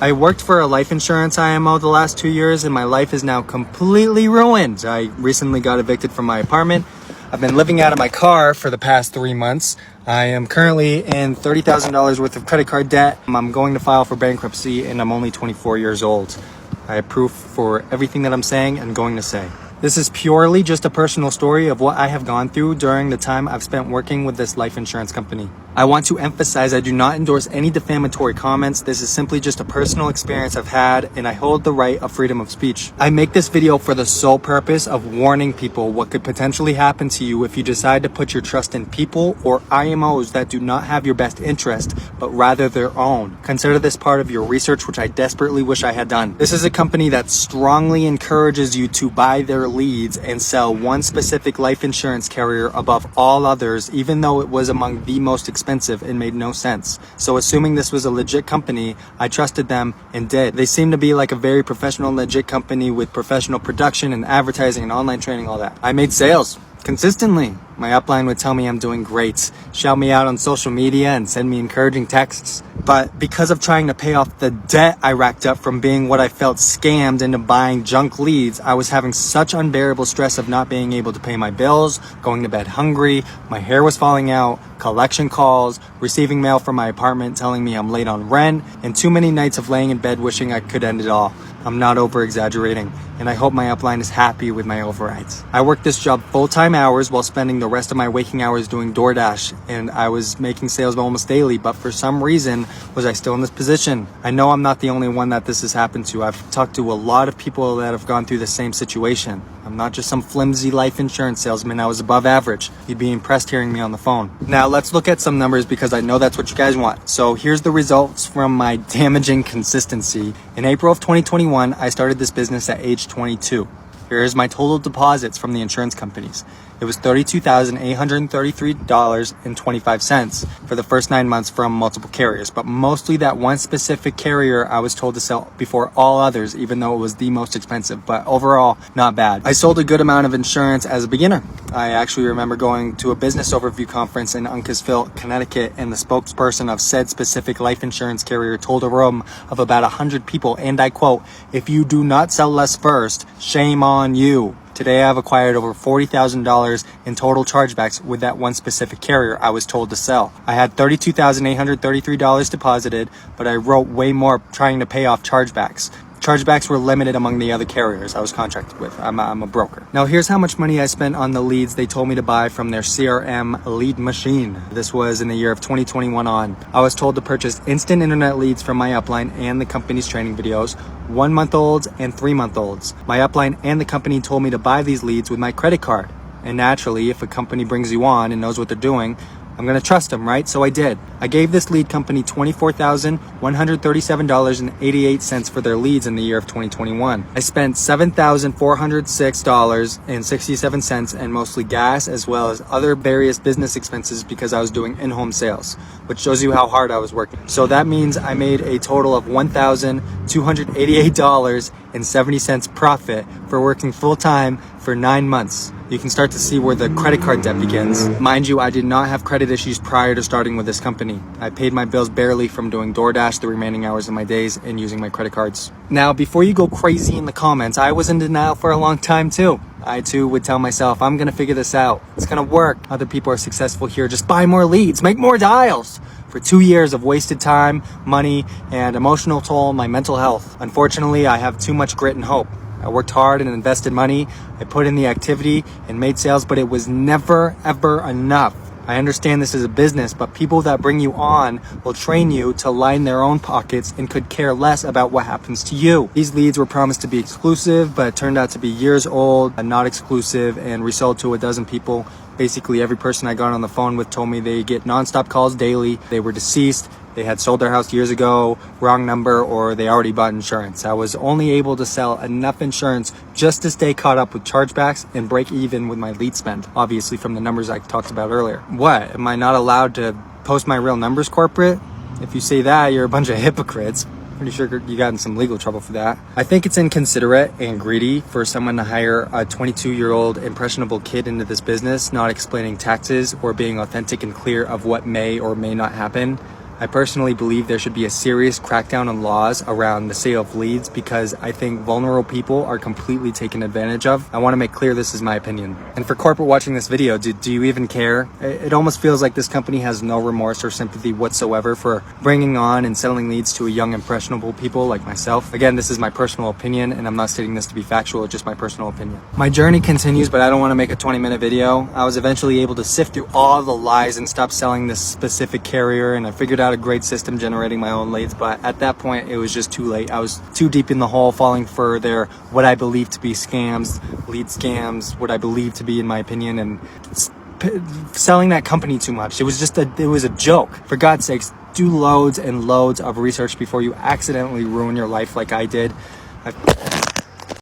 I worked for a life insurance IMO the last 2 years and my life is now completely ruined. I recently got evicted from my apartment. I've been living out of my car for the past 3 months. I am currently in $30,000 worth of credit card debt. I'm going to file for bankruptcy and I'm only 24 years old. I have proof for everything that I'm saying and going to say. This is purely just a personal story of what I have gone through during the time I've spent working with this life insurance company. I want to emphasize I do not endorse any defamatory comments. This is simply just a personal experience I've had and I hold the right of freedom of speech. I make this video for the sole purpose of warning people what could potentially happen to you if you decide to put your trust in people or IMOs that do not have your best interest, but rather their own. Consider this part of your research, which I desperately wish I had done. This is a company that strongly encourages you to buy their leads and sell one specific life insurance carrier above all others, even though it was among the most expensive and made no sense. So assuming this was a legit company, I trusted them and did. They seem to be like a very professional, legit company with professional production and advertising and online training, all that. I made sales consistently. My upline would tell me I'm doing great, shout me out on social media and send me encouraging texts. But because of trying to pay off the debt I racked up from being what I felt scammed into buying junk leads, I was having such unbearable stress of not being able to pay my bills, going to bed hungry, my hair was falling out, collection calls, receiving mail from my apartment telling me I'm late on rent, and too many nights of laying in bed wishing I could end it all. I'm not over exaggerating, and I hope my upline is happy with my overrides. I worked this job full-time hours while spending the rest of my waking hours doing DoorDash, and I was making sales almost daily, but for some reason was I still in this position. I know I'm not the only one that this has happened to. I've talked to a lot of people that have gone through the same situation. I'm not just some flimsy life insurance salesman. I was above average. You'd be impressed hearing me on the phone. Now let's look at some numbers because I know that's what you guys want. So here's the results from my damaging consistency. In April of 2021, I started this business at age 22. Here's my total deposits from the insurance companies. It was $32,833.25 for the first 9 months from multiple carriers, but mostly that one specific carrier I was told to sell before all others, even though it was the most expensive, but overall, not bad. I sold a good amount of insurance as a beginner. I actually remember going to a business overview conference in Uncasville, Connecticut, and the spokesperson of said specific life insurance carrier told a room of about 100 people, and I quote, "If you do not sell less first, shame on you." Today, I've acquired over $40,000 in total chargebacks with that one specific carrier I was told to sell. I had $32,833 deposited, but I wrote way more trying to pay off chargebacks. Chargebacks were limited among the other carriers I was contracted with. I'm a broker. Now here's how much money I spent on the leads they told me to buy from their CRM lead machine. This was in the year of 2021 on. I was told to purchase instant internet leads from my upline and the company's training videos, 1-month-olds and 3-month-olds. My upline and the company told me to buy these leads with my credit card. And naturally, if a company brings you on and knows what they're doing, I'm going to trust them, right? So I did. I gave this lead company $24,137.88 for their leads in the year of 2021. I spent $7,406.67 and mostly gas as well as other various business expenses because I was doing in-home sales, which shows you how hard I was working. So that means I made a total of $1,288.70 profit for working full-time for 9 months. You can start to see where the credit card debt begins. Mind you, I did not have credit issues prior to starting with this company. I paid my bills barely from doing DoorDash the remaining hours of my days and using my credit cards. Now, before you go crazy in the comments, I was in denial for a long time too. I too would tell myself, I'm gonna figure this out. It's gonna work. Other people are successful here. Just buy more leads, make more dials. For 2 years of wasted time, money, and emotional toll on my mental health. Unfortunately, I have too much grit and hope. I worked hard and invested money. I put in the activity and made sales, but it was never, ever enough. I understand this is a business, but people that bring you on will train you to line their own pockets and could care less about what happens to you. These leads were promised to be exclusive, but it turned out to be years old and not exclusive and resold to a dozen people. Basically, every person I got on the phone with told me they get nonstop calls daily. They were deceased. They had sold their house years ago, wrong number, or they already bought insurance. I was only able to sell enough insurance just to stay caught up with chargebacks and break even with my lead spend, obviously from the numbers I talked about earlier. What? Am I not allowed to post my real numbers, corporate? If you say that, you're a bunch of hypocrites. Pretty sure you got in some legal trouble for that. I think it's inconsiderate and greedy for someone to hire a 22-year-old impressionable kid into this business, not explaining taxes or being authentic and clear of what may or may not happen. I personally believe there should be a serious crackdown on laws around the sale of leads because I think vulnerable people are completely taken advantage of. I want to make clear this is my opinion. And for corporate watching this video, do you even care? It almost feels like this company has no remorse or sympathy whatsoever for bringing on and selling leads to a young impressionable people like myself. Again, this is my personal opinion and I'm not stating this to be factual, it's just my personal opinion. My journey continues, but I don't want to make a 20-minute video. I was eventually able to sift through all the lies and stop selling this specific carrier, and I figured out a great system generating my own leads, but at that point it was just too late. I was too deep in the hole, falling for their what I believe to be scams, lead scams, what I believe to be, in my opinion, and selling that company too much. It was a joke. For God's sakes, do loads and loads of research before you accidentally ruin your life like I did.